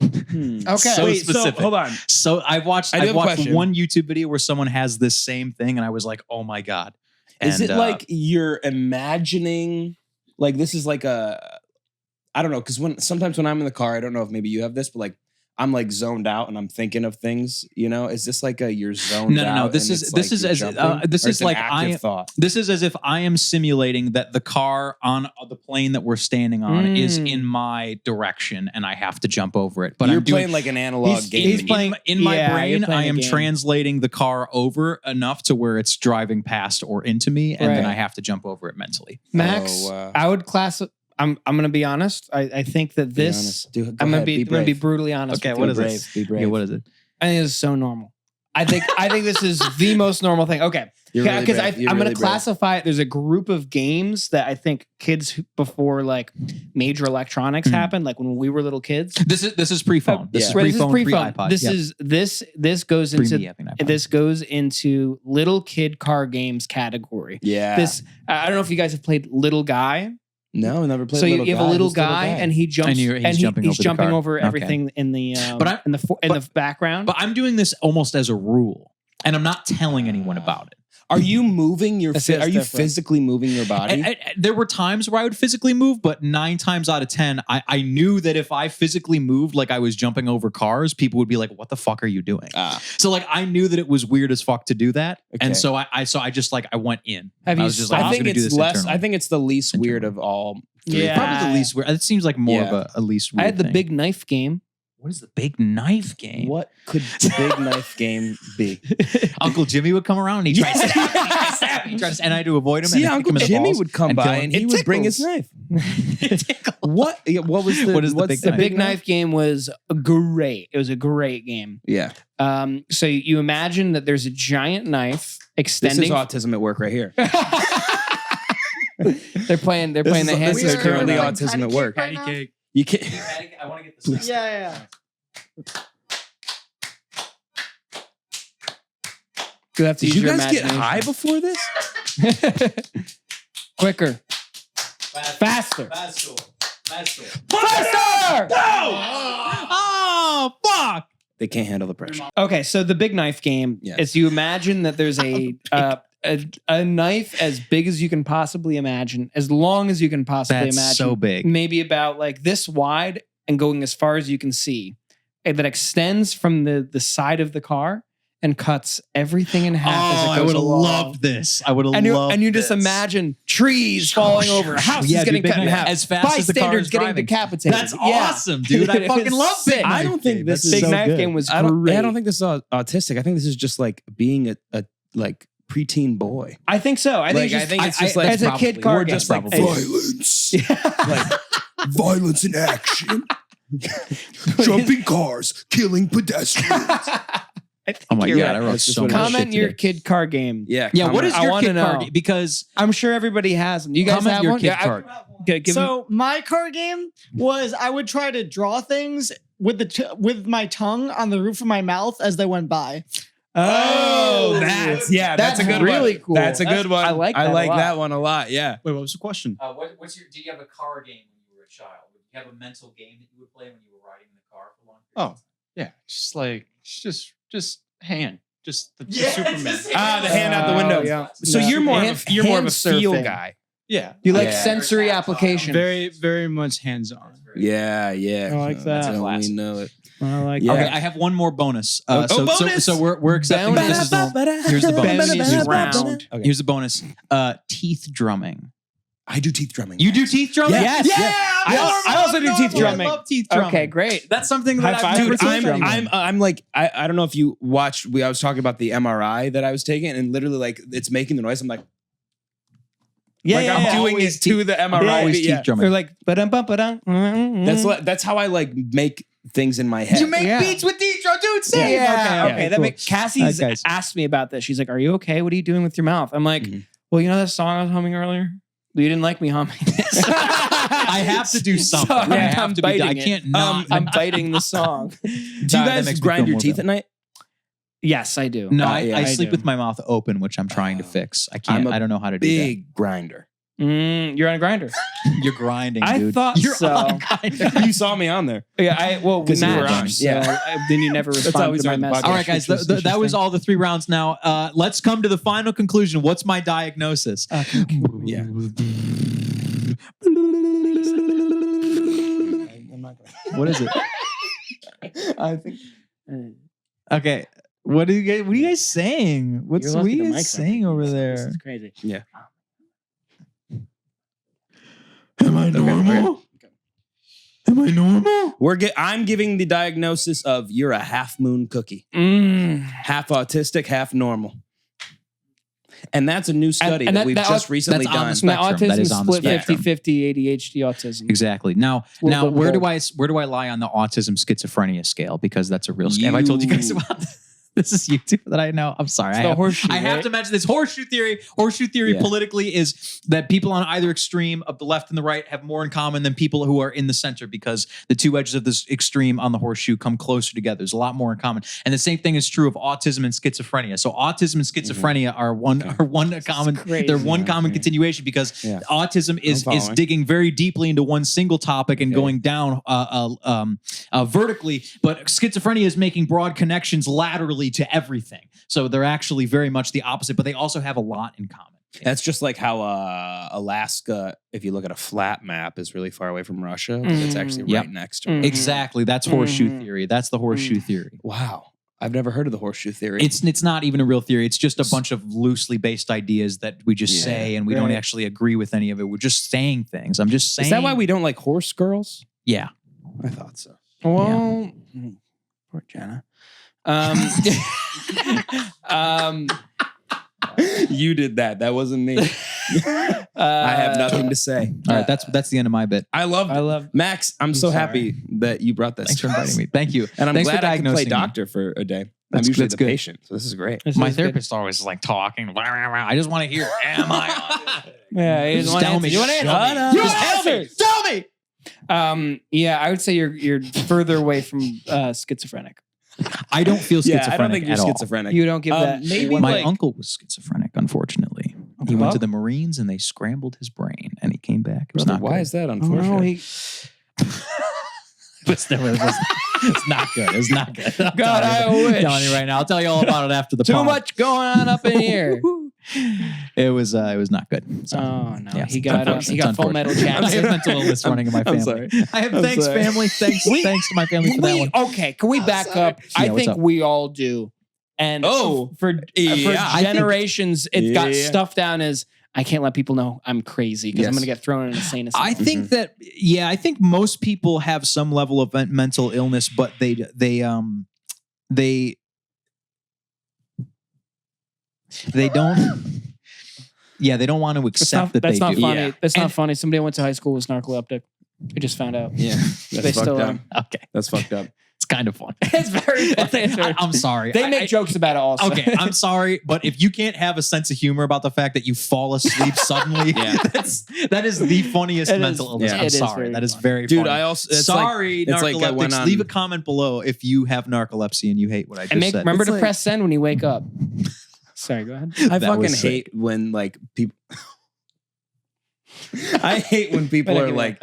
Okay. So Wait, specific. so hold on. So I've watched I do have a question. one YouTube video where someone has this same thing, and I was like, oh my God. Is And, it like you're imagining, like this is like I don't know, because sometimes when I'm in the car, I don't know if maybe you have this, but like I'm like zoned out and I'm thinking of things, you know? Is this like you're zoned out? No. This is like thought. This is as if I am simulating that the car on the plane that we're standing on is in my direction and I have to jump over it. But you're I'm doing, playing like an analog game. He's playing in my yeah, brain. you're playing I a am game. translating the car over enough to where it's driving past or into me, and then Right. I have to jump over it mentally. Max, Oh, wow. I would class. I'm gonna be honest. I think that Be this. honest. Dude, I'm gonna be brave. brutally honest. Okay, with what you. is this? Be brave. Yeah, what is it? I think this is so normal. I think this is the most normal thing. Okay, You're really because brave. You're I'm really gonna brave. classify it. There's a group of games that I think kids before like major electronics happened, like when we were little kids. This is pre-phone. This is Right, pre-phone, pre-iPod. This Yep. is this goes into Pre-me, I think, iPod. this goes into little kid car games category. Yeah. This I don't know if you guys have played Little Guy. No, never played. So you Little have a Guy. little Who's Little guy, and he jumps, And he's jumping over the jumping car. over Okay. everything in the But in the background. But I'm doing this almost as a rule, and I'm not telling anyone about it. Are you moving your? That's Are you different. physically moving your body? And there were times where I would physically move, but 9 times out of 10, I knew that if I physically moved like I was jumping over cars, people would be like, "What the fuck are you doing?" So like I knew that it was weird as fuck to do that, Okay. and so I just like I went in. Have I you was just like, I I'm think gonna do it's this less. internally. I think it's the least weird of all. Yeah. Probably the least weird. It seems like more Yeah. of a least weird. I had the thing. big knife game. What is the big knife game? What could the big knife game be? Uncle Jimmy would come around and he tried to stab me. He tried to stab me. He tried to, and I had to avoid him. See, and Uncle kick him in the Jimmy balls would come and kill by him. and he It would bring his tickles. knife. It tickles. What? Yeah, what was the? What is the what's big The knife? big knife game was great. It was a great game. Yeah, So you imagine that there's a giant knife this extending. is autism at work right here. They're playing the hand. This is surgery currently right now. autism at work. Right now? You can't. I want to get this. Yeah. You have to Did use you your guys get imagination. high before this? Quicker, faster. Faster! Faster! Oh, fuck! They can't handle the pressure. Okay, so the big knife game Yes. is you imagine that there's a knife as big as you can possibly imagine, as long as you can possibly That's imagine. so big. Maybe about like this wide and going as far as you can see. And that extends from the side of the car and cuts everything in half as it Oh, goes I would have along. loved this. I would have And loved you just this. imagine trees falling over, houses Yeah, getting dude, cut in big half, as fast as the car bystanders is getting driving. decapitated. That's Yeah. awesome, dude. I It fucking was love sick. Big I Knife don't think Game. this That's is Big so Knife good. Game was I don't great. think this is autistic. I think this is just like being a like preteen boy. I think so. I think it's just like as a kid car we're game. just like Hey, violence, like violence in action, jumping cars, killing pedestrians. Oh my you're god, right. I wrote That's just so what much it is. Comment shit your today. kid car game. Yeah, Yeah, what is I your wanna kid car know. game? Because I'm sure everybody has them. You guys comment have your one? kid Yeah, card. give me- So my card game was I would try to draw things with with my tongue on the roof of my mouth as they went by. Oh, that's a good really one. cool. That's a good one. I like that a lot. that one a lot. Yeah. Wait, what was the question? What's your? Do you have a car game when you were a child? Did you have a mental game that you would play when you were riding in the car for long? Oh, yeah, just like just hand, just the Superman. just- The hand out the window. yeah. So No. you're more of Hand- a feel surfing. guy. Yeah, You like Yeah. sensory application. very very much hands on. Yeah, yeah. I like That's that. how we Classic. know it. I like Yeah. that. Okay, I have one more bonus. bonus! So we're accepting that this is the, here's the bonus. Bonus round. Okay. Here's the bonus. Teeth drumming. I do teeth drumming. You do teeth drumming? Yes. Yes. Yeah. I also do teeth drumming. I love teeth drumming. Okay, great. That's something High that five. I've never Dude, Teeth seen. drumming. I'm like I don't know if you watched. I was talking about the MRI that I was taking, and literally like it's making the noise. I'm like, I'm doing it to the MRI. always Yeah. teeth drumming. They're like ba-dum, ba-dum. That's how I like make things in my head. You make Yeah. beats with teeth drum, dude. Same. Yeah, Okay, okay. That cool. makes Cassie's Guys. asked me about this. She's like, "Are you okay? What are you doing with your mouth?" I'm like, Mhm. "Well, you know that song I was humming earlier? You didn't like me humming this." I have to do something. Sorry, I have I'm to be. I biting it. can't not. I'm biting the song. Do you That guys makes me grind feel your more teeth better. at night? Yes, I do. No, yeah, I I sleep do. with my mouth open, which I'm trying to fix. I can't. I'm a I don't know how to do Big grinder. You're on a grinder. that. You're grinding, I dude. thought You're so. on grinder. You saw me on there. Yeah, we 'Cause you were matched. on. So Yeah. then you never how we responded to my started the message. podcast. All right, guys. That was all the 3 rounds. Now, let's come to the final conclusion. What's my diagnosis? Yeah. What is it? I think. Okay. What are you guys saying? What are you guys saying over This there? is crazy. Yeah. Am I normal? Am I normal? I'm giving the diagnosis of you're a half moon cookie. Half autistic, half normal. And that's a new study that we've just recently that's on done. the spectrum. That Autism is on the split spectrum. 50-50 ADHD autism. Exactly. Now, little bit where of do I lie on the autism schizophrenia scale? Because that's a real scale. Have I told you guys about this? This is YouTube that I know. I'm sorry. I have to mention this horseshoe theory. Horseshoe theory politically is that people on either extreme of the left and the right have more in common than people who are in the center, because the two edges of this extreme on the horseshoe come closer together. There's a lot more in common. And the same thing is true of autism and schizophrenia. So autism and schizophrenia are one common. They're one common continuation, because autism is digging very deeply into one single topic and going down vertically, but schizophrenia is making broad connections laterally to everything. So they're actually very much the opposite, but they also have a lot in common. That's just like how Alaska, if you look at a flat map, is really far away from Russia. But it's actually right next to it. Exactly. That's horseshoe theory. That's the horseshoe theory. Wow. I've never heard of the horseshoe theory. It's not even a real theory. It's just a bunch of loosely based ideas that we just say, and we don't actually agree with any of it. We're just saying things. I'm just saying. Is that why we don't like horse girls? Yeah. I thought so. Well, poor Jenna. You did that. That wasn't me. I have nothing to say. All right, that's the end of my bit. I love Max. I'm so happy that you brought this. Thanks for inviting me. Thank you. And I'm Thanks glad for I can play diagnosing me. doctor for a day. That's I'm usually good. the patient, so this is great. My therapist always is like talking. I just want to hear, am I autistic? Yeah, Just tell me. You want to Shut answer? up. Just Tell me. answer. Tell me. Yeah, I would say you're further away from schizophrenic. I don't feel schizophrenic I don't think you're at all. schizophrenic. You don't give that. Maybe My like, uncle was schizophrenic, unfortunately. He went to the Marines and they scrambled his brain, and he came back. It was brother, not why good. is that Oh, unfortunate? It's not good. It's not good. God, I wish. I'm telling you right now. I'll tell you all about it after the Too pod. much going on up in here. It was not good. So, Oh no, yeah, he got it's Full Metal unfortunate. I have Jacket. mental illness running in my family. sorry. I have I'm thanks, sorry. family. Thanks to my family for that one. Okay, can we back up? I Yeah, what's think up? we all do. And for I think- generations, it got Yeah. stuffed down as I can't let people know I'm crazy because I'm Yes. going to get thrown in an insane asylum. I think that I think most people have some level of mental illness, but they don't. Yeah, they don't want to accept that that's they not do. funny. Yeah. That's not funny. Somebody I went to high school was narcoleptic. I just found out. Yeah, They that's fucked still up. are. Okay, That's fucked up. it's kind of fun. It's very funny. I'm sorry. They make jokes about it also. Okay, I'm sorry, but if you can't have a sense of humor about the fact that you fall asleep suddenly, that is the funniest It mental is- illness. yeah. I'm It is sorry. very That is funny. very Dude, funny. I also it's sorry, like, it's like I went narcoleptics. on- Leave a comment below if you have narcolepsy and you hate what I just And said. remember It's to like- press send when you wake up. Sorry, go ahead. I That fucking was sick. hate when like people. I hate when people are like,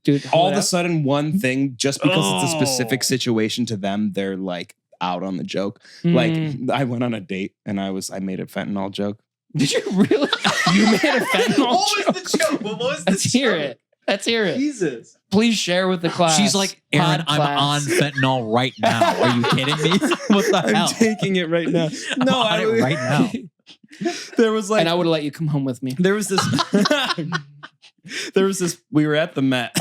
Dude, all hold of a up. sudden one thing just because it's a specific situation to them, they're like out on the joke. Like I went on a date and I made a fentanyl joke. Did you really? You made a fentanyl joke? the joke? What was Let's hear it. Let's hear it. Jesus. Please share with the class. She's like, Aaron, Pod I'm on class. fentanyl right now. Are you kidding me? What the I'm hell? taking it right now. No, I'm on it right now. There was like And I would have let you come home with me. there was this we were at the Met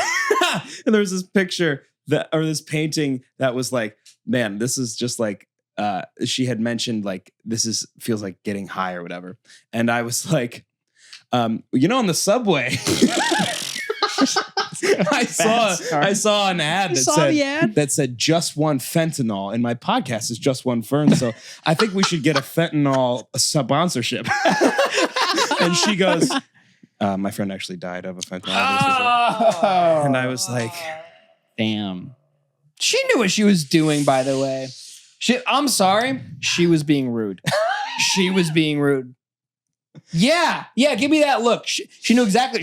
and there was this picture this painting that was like, man, this is just like she had mentioned like feels like getting high or whatever. And I was like, on the subway I saw an ad that said just one fentanyl, and my podcast is Just One Fern, so I think we should get a fentanyl sponsorship. And she goes, my friend actually died of a fentanyl. And I was like, Damn. She knew what she was doing, by the way. I'm sorry. She was being rude. She was being rude. Yeah, give me that look. She knew exactly.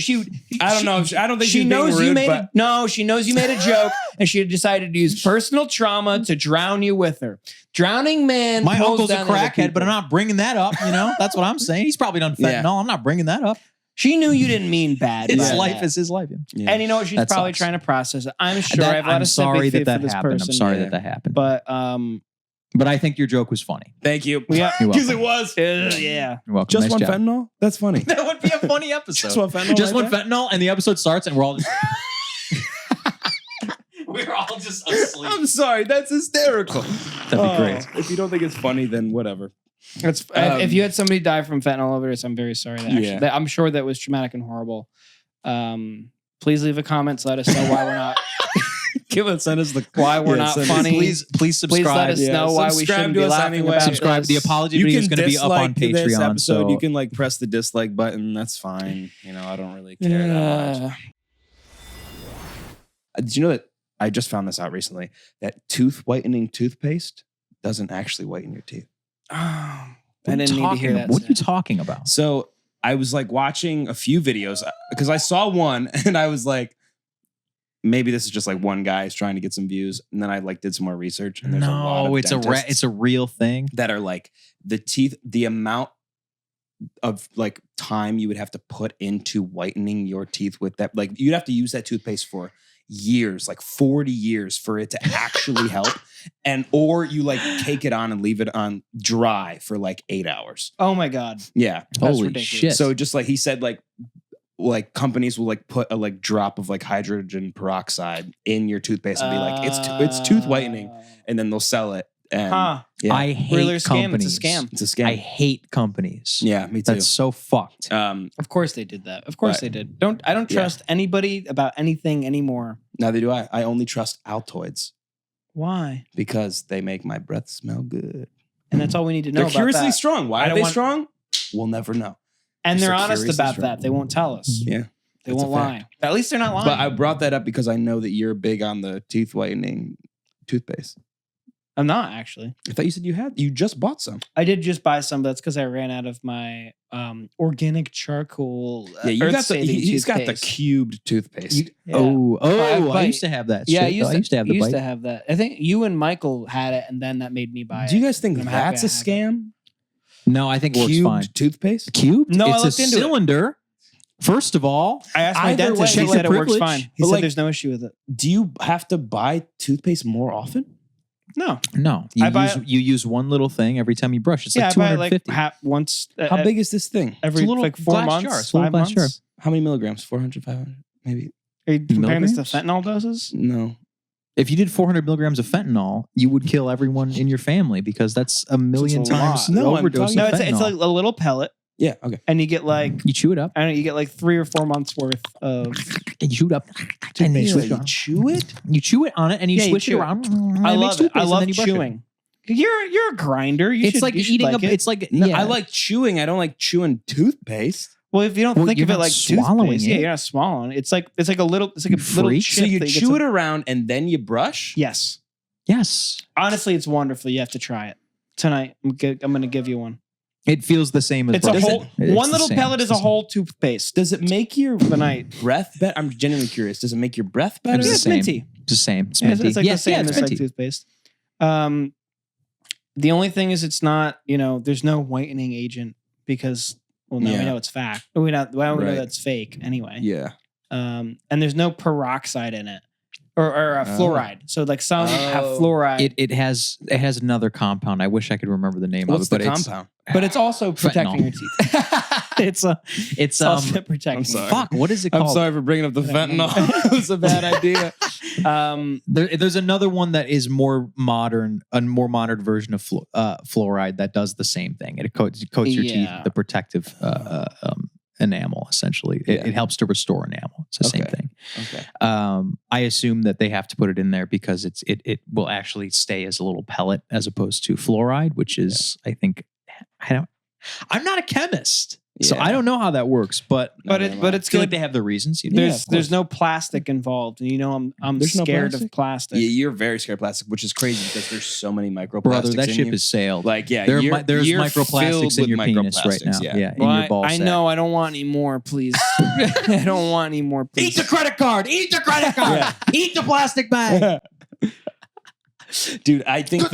I don't know. I don't think she she's knows being rude, you made but she knows you made a joke, and she decided to use personal trauma to drown you with her. Drowning man. My pulls uncle's a down other crackhead, but people. I'm not bringing that up. That's what I'm saying. He's probably done fentanyl. Yeah. I'm not bringing that up. She knew you didn't mean bad. His by life that. is his life. Yeah. And you know what? She's That probably sucks. trying to process it. I'm sure I have a lot I'm of sorry sympathy that for this happened. person. I'm sorry Yeah. that happened. But But I think your joke was funny. Thank you. Yeah. You're Because welcome. it was. yeah. You're welcome. Just Nice one job. fentanyl? That's funny. That would be a funny episode. Just one fentanyl. Just right one there? fentanyl, and the episode starts, and we're all just. We're all just asleep. I'm sorry. That's hysterical. That'd be great. If you don't think it's funny, then whatever. That's if you had somebody die from fentanyl overdose, I'm very sorry. Yeah. I'm sure that was traumatic and horrible. Please leave a comment to let us know why we're not Send us the why we're not send us- funny. Please subscribe. Please let us know why we Subscribe shouldn't to be us laughing anyway. about Subscribe. this. The apology You video is can going to be up on dislike this Patreon. episode. So You can like press the dislike button. That's fine. You know, I don't really care that much. Did you know that I just found this out recently? That tooth whitening toothpaste doesn't actually whiten your teeth. I didn't need to hear that. What are you talking about? So I was like watching a few videos because I saw one and I was like, maybe this is just like one guy is trying to get some views. And then I like did some more research. And there's a lot of dentists it's a real thing. that are like the teeth, the amount of like time you would have to put into whitening your teeth with that. Like you'd have to use that toothpaste for years, like 40 years for it to actually help. And or you like take it on and leave it on dry for like 8 hours. Oh my god. Yeah. Holy ridiculous. shit! So just like he said, like companies will like put a like drop of like hydrogen peroxide in your toothpaste and be like, it's tooth whitening, and then they'll sell it. And Huh. yeah, I hate Really scam. companies. It's a scam. it's a scam. I hate companies. Yeah, me too. That's so fucked. Of course they did that. Of course Right. they did. I don't Yeah. trust anybody about anything anymore. Neither do I. I only trust Altoids Why? because they make my breath smell good. And that's all we need to know They're about curiously that. strong. Why I are don't they want- strong? We'll never know. And they're They're honest curiously about strong. that. They won't tell us. Yeah, They that's a won't lie. At least they're not lying. but I brought that up because I know that you're big on the teeth whitening toothpaste. I'm not actually. I thought you said you just bought some. I did just buy some, but that's because I ran out of my organic charcoal. Yeah, you got the. earth-saving He's got the toothpaste. cubed toothpaste. Yeah. I Bite. used to have that. Yeah, I shit, used though. I used to have the used bite. to have that. I think you and Michael had it, and then that made me buy it. Do you guys think I'm happy that's a I have it. scam? No, I think it works Cubed fine. toothpaste? Cubed? No, I it's looked a into it. cylinder. First of all, I asked my Either dentist. way, He check said your it works privilege. fine. He But said like- there's no issue with it. Do you have to buy toothpaste more often? No. no. I buy You use one little thing every time you brush. It's Yeah, like I buy it like 250. once. How big is this thing? Every It's a little like 4 glass months, jar. It's a little 5 glass months. How many milligrams? 400, 500, maybe? Are you comparing this to Milligrams? fentanyl doses? No. If you did 400 milligrams of fentanyl, you would kill everyone in your family because that's a million It's a times lot. No, I'm overdose talking- of No, fentanyl. it's like a little pellet, Yeah. Okay. and you get like You chew it up. I don't know, you get like 3 or 4 months worth of. And you chew it up. And then you switch it You on. chew it? You chew it on it and you Yeah, you switch it chew it. around. I and it makes love it. toothpaste, I and love then you brush it. chewing. You're a grinder. You It's should, like you should eating like a. it. It's like No, yeah. I like chewing. I don't like chewing toothpaste. Well, if you don't Well, think you're of it not like swallowing toothpaste, yeah, it. you're not swallowing. It's like a little. It's like a You little freak. chip. So you that get chew to- it around and then you brush? Yes. Yes. Honestly, it's wonderful. You have to try it tonight. I'm going to give you one. It feels the same as It's a brushing. whole. It's One the little same. pellet is It's a the same. whole toothpaste. Does it make your The night. breath better? I'm genuinely curious. Does it make your breath better? It's Yeah, the it's same. minty. It's the same. It's Yeah, minty. it's like the same it's as like minty. toothpaste. The only thing is, it's not. There's no whitening agent because. Well, now we Yeah. know it's fact. We know Right. that's fake anyway. Yeah. And there's no peroxide in it or fluoride. So like some have Oh. fluoride, It has another compound. I wish I could remember the name What's of it, the but compound? but it's also protecting your teeth. it's It's also protecting. I'm sorry. fuck. What is it I'm called? sorry for bringing up the fentanyl. It was a bad idea. There's another one that is more modern, a more modern version of fluoride that does the same thing. It coats your teeth Yeah. with the protective enamel. Essentially, it helps to restore enamel. It's the same Okay. thing. Okay. I assume that they have to put it in there because it will actually stay as a little pellet as opposed to fluoride, which is I'm not a chemist, so Yeah. I don't know how that works. But but never it's mind. I feel like good. they have the reasons. You know? There's no plastic involved, and I'm There's no scared plastic? of plastic. Yeah, you're very scared of plastic, which is crazy because there's so many microplastics. brother. That in ship you. has sailed. Like, yeah, There's you're microplastics filled in your with penis right now. microplastics, Yeah, Well, in your ball I sack. know. I don't want any more, please. I don't want any more, please. Eat the credit card. Eat the credit card. Eat the plastic bag. Dude, I think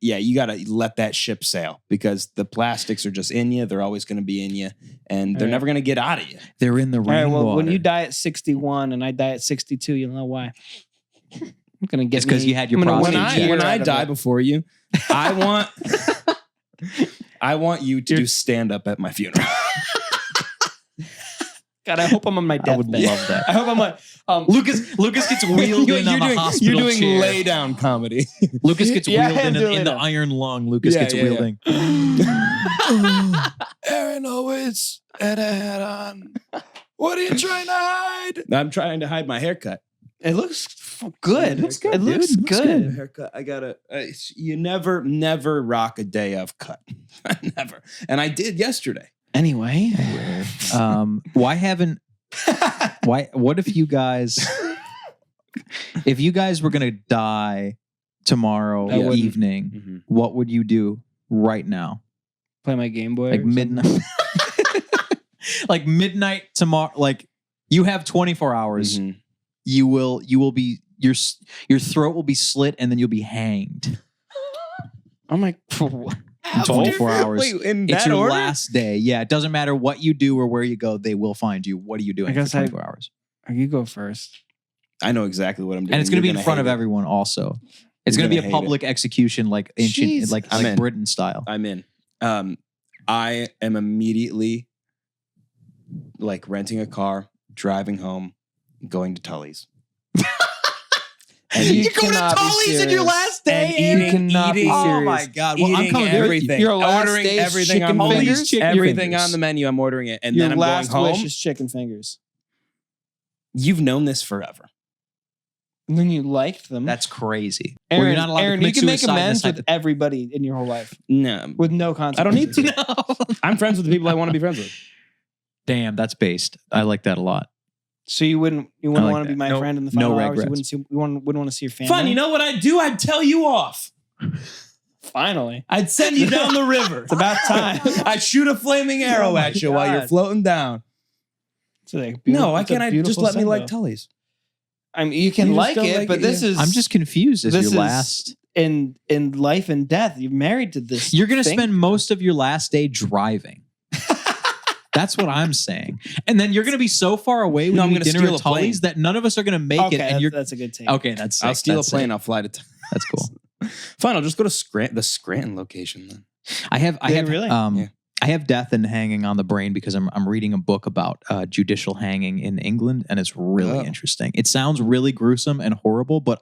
you gotta let that ship sail because the plastics are just in you. They're always gonna be in you, and they're never gonna get out of you. They're in the All right, rainwater. well, when you die at 61 and I die at 62, you'll know why. I'm gonna get It's 'cause me- you had your I'm gonna prostate win a checked. year When I out of die it. before you, I want you to do stand up at my funeral. God, I hope I'm on my deathbed. I would love that. I hope I'm like Lucas gets wheeled in on a hospital you're doing chair. lay down comedy. Lucas gets Yeah, wheeled I'm in doing the it. iron lung. Lucas Yeah, gets yeah, wheeled yeah. in. Aaron always had a hat on. What are you trying to hide? I'm trying to hide my haircut. it looks good. It looks good, It looks dude. good. Haircut. I gotta. You never rock a day of cut. Never. And I did yesterday. Anyway, What if you guys were gonna die tomorrow I wouldn't. evening, what would you do right now? play my Game Boy. Like or something. midnight. Like midnight tomorrow. Like you have 24 hours. Mhm. You will be your throat will be slit and then you'll be hanged. I'm like, In 24 hours. Wait, in It's that your order? last day. Yeah, it doesn't matter what you do or where you go, they will find you. What are you doing I guess for 24 hours? you go first. I know exactly what I'm doing. And it's going to be You're in front of hate it. everyone also. It's You're going to be gonna a hate public execution like ancient, Jesus. like I'm in. Britain style. I'm in. I am immediately like renting a car, driving home, going to Tully's. And You go to cannot be Tully's in your serious. last day. And You cannot be Oh serious. my God. Well, I'm Eating coming with you. everything. Your last ordering day is everything chicken on fingers? everything fingers. on the menu. I'm ordering it, and Your then I'm last going wish home. is chicken fingers. You've known this forever. When you liked them. That's crazy. Well, Aaron, you're not allowed Aaron, to you commit can make suicide amends inside with everybody in your whole life No, with no I consequences. don't need to. I'm friends with the people I want to be friends with. Damn, that's based. I like that a lot. So you wouldn't like want to be that. my No- friend in the no final hours. regrets. You wouldn't want to see your family. Fun. You know what I'd do? I'd tell you off. Finally, I'd send you down the river. it's about time. I'd shoot a flaming arrow Oh my at you while you're God. floating down. It's a No, why it's a can't I just beautiful let me like symbol. Tully's? I mean, you can You just like don't it, like but it, this yeah. is I'm just confused as this your is- last. in life and death. You're married to this. You're going to thing. spend most of your last day driving. That's what I'm saying. And then you're going to be so far away when No, I'm you gonna eat dinner steal at a plane. Tully's that none of us are going to make Okay, it. And you're that's a good take. okay. That's I'll sick. steal That's a plane. sick. I'll fly to. That's cool. Fine. I'll just go to the Scranton location then. I have really? Yeah. I have death and hanging on the brain because I'm reading a book about judicial hanging in England, and it's really Oh. interesting. It sounds really gruesome and horrible, but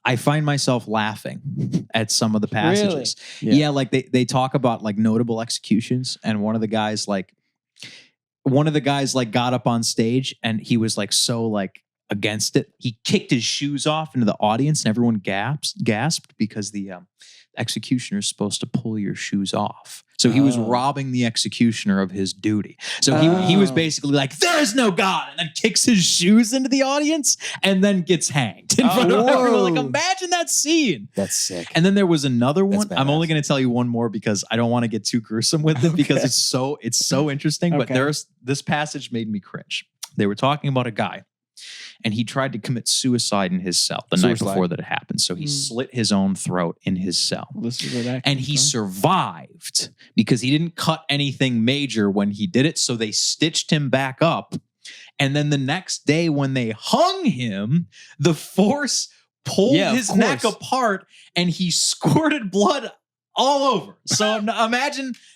I find myself laughing at some of the passages. Really? Yeah, like they talk about like notable executions, and one of the guys got up on stage and he was like so like against it. He kicked his shoes off into the audience, and everyone gasped because the executioner is supposed to pull your shoes off. So he was robbing the executioner of his duty. So he was basically like, "There is no God," and then kicks his shoes into the audience and then gets hanged in front of everyone. Like, imagine that scene. That's sick. And then there was another one. That's I'm only badass. going to tell you one more because I don't want to get too gruesome with it because it's so interesting. But Okay. this passage made me cringe. They were talking about a guy, and he tried to commit suicide in his cell the night Suicide. before that it happened. So he slit his own throat in his cell. This is where that And comes he from. survived because he didn't cut anything major when he did it. So they stitched him back up. And then the next day when they hung him, the force pulled Yeah, of his neck course. apart and he squirted blood all over. So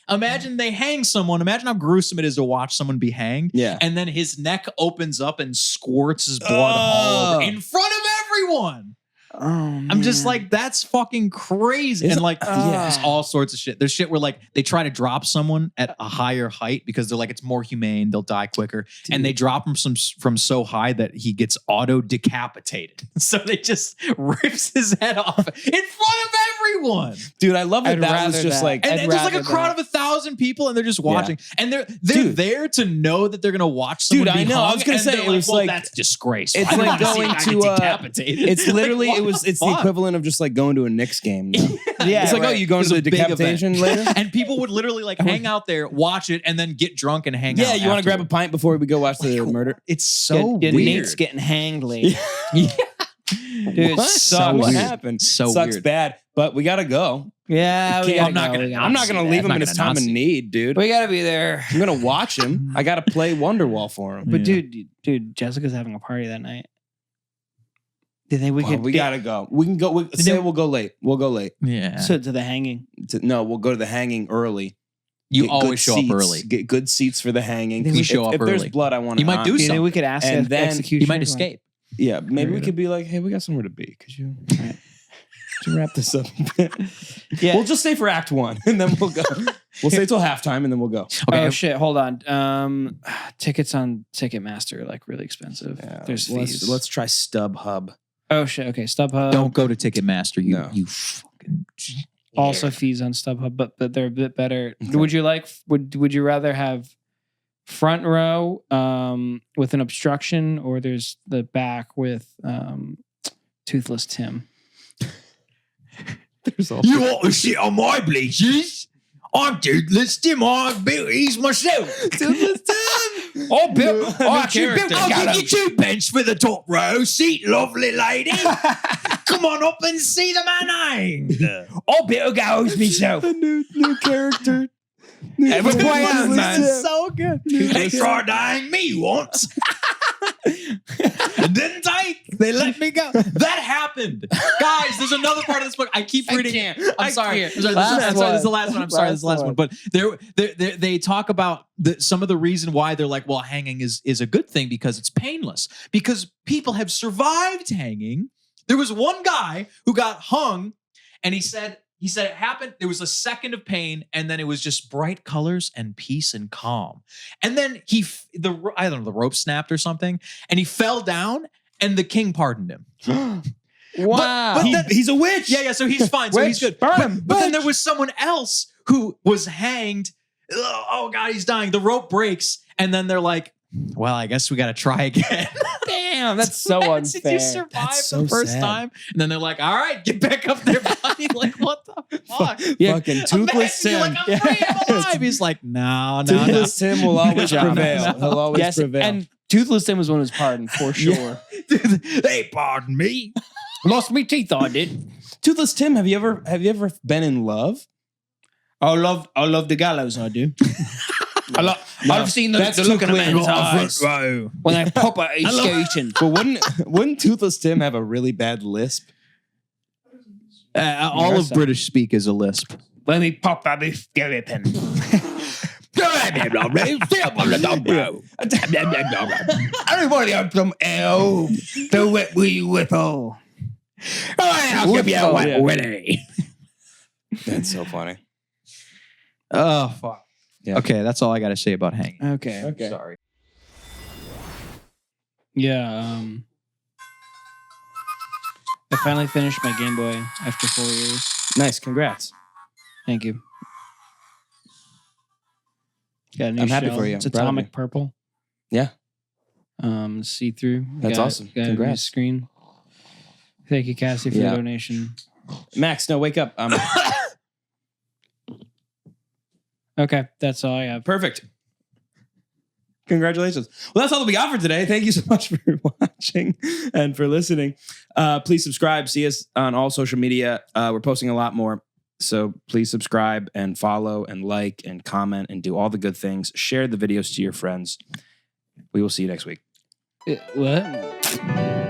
imagine they hang someone. Imagine how gruesome it is to watch someone be hanged. Yeah. And then his neck opens up and squirts his blood all over in front of everyone. Oh, I'm just man. like, that's fucking crazy. It's- And like, yeah. there's all sorts of shit. There's shit where like they try to drop someone at a higher height because they're like, it's more humane. They'll die quicker. And they drop him from so high that he gets auto decapitated. So they just rips his head off in front of everyone. Dude, I love that I'd that was rather just that. like. And I'd there's like a rather crowd that. of 1,000 people and they're just watching. And they're Dude. there to know that they're going to watch someone Dude, be I know. I hung, was gonna and say, they're it was well, like- that's disgraceful. it's I don't like wanna see a going guy to, get decapitated. It's literally Like, it what was the it's the fuck? equivalent of just like going to a Knicks game. Now. Yeah, It's like, oh, right. you going It to was the a big decapitation event. later? And people would literally like hang out there, watch it, and then get drunk and hang out. Yeah, you want to grab a afterward. pint before we go watch the murder? It's so Yeah, weird. Nate's getting hanged later. Yeah. Dude, What? sucks. What weird. happened? So Sucks weird. bad, but we gotta go. Yeah, we Can't- gotta I'm not gonna leave him in his time of need. need, dude. We gotta be there. I'm gonna watch him. I gotta play Wonderwall for him. But Yeah. dude, Jessica's having a party that night. Do you think we Well, could? we gotta go. We can go. We'll go late. We'll go late. Yeah. So to the hanging. No, we'll go to the hanging early. You Get always good show seats, up early. Get good seats for the hanging. think we show up if there's early. blood, I want. He might do Do you think something. we could ask And the then executioner? He might escape. Yeah, maybe we could be like, hey, we got somewhere to be. Could you wrap this up? Yeah. We'll just stay for Act 1, and then we'll go. We'll stay till halftime, and then we'll go. Oh shit! Hold on. Tickets on Ticketmaster are like really expensive. There's fees. Let's try StubHub. Oh shit! Okay, StubHub. Don't go to Ticketmaster. No. You fucking. Also fees on StubHub, but they're a bit better. Would you like? Would you rather have front row with an obstruction, or there's the back with Toothless Tim? There's all. You want to sit on my bleachers? I'm Toothless Tim. I built these myself. Toothless Tim. Oh, Bill! Oh, actually, Bill, I'll give you 2 pence for the top row seat, lovely lady. Come on up and see the man hanged. oh, Bill goes myself. A new character. Have a play on, Toothless man. Tim. So good. They tried to hang me once. Didn't take. They let me go. That happened. Guys, there's another part of this book. I keep reading. I'm sorry. I'm sorry. This is the last one. I'm sorry. This is the last one. But they talk about some of the reason why they're like, well, hanging is a good thing because it's painless. Because people have survived hanging. There was one guy who got hung, and he said it happened. There was a second of pain, and then it was just bright colors and peace and calm. And then I don't know, the rope snapped or something, and he fell down, and the king pardoned him. Wow. But He's a witch. Yeah, so he's fine. So he's good. Burn him, But then there was someone else who was hanged. Oh God, he's dying. The rope breaks, and then they're like, well, I guess we got to try again. Damn, that's so Imagine unfair. you survive That's so the first sad. time, and then they're like, all right, get back up there, buddy. Like, what the fuck? Fucking Toothless Imagine you're Tim. like, I'm free, I'm alive. He's like, no. Toothless Tim will always prevail. He'll always Yes, prevail. and Toothless Tim was one who's pardoned for sure. They pardon me. Lost me teeth, I did. Toothless Tim, have you ever been in love? I love the gallows. I do. I've seen that's the too look in a clear. man's eyes row. when they pop out his skating. But wouldn't Toothless Tim have a really bad lisp? All of British speak is a lisp. Let me pop out his skeleton. Everybody on some L. The wet wee whipple. I'll give you a wet willy. That's so funny. Oh, fuck. Yeah. Okay, that's all I got to say about hanging. Okay. Sorry. Yeah. I finally finished my Game Boy after 4 years. Nice, congrats. Thank you. Got a new I'm happy shell. for you. It's I'm proud of atomic you. purple. Yeah. See through. That's awesome. Got a new Congrats. screen. Thank you, Cassie, for Yeah. the donation. Max, no, wake up. Okay, that's all I have. Perfect. Congratulations. Well, that's all that we got for today. Thank you so much for watching and for listening. Please subscribe. See us on all social media. We're posting a lot more. So please subscribe and follow and like and comment and do all the good things. Share the videos to your friends. We will see you next week. What?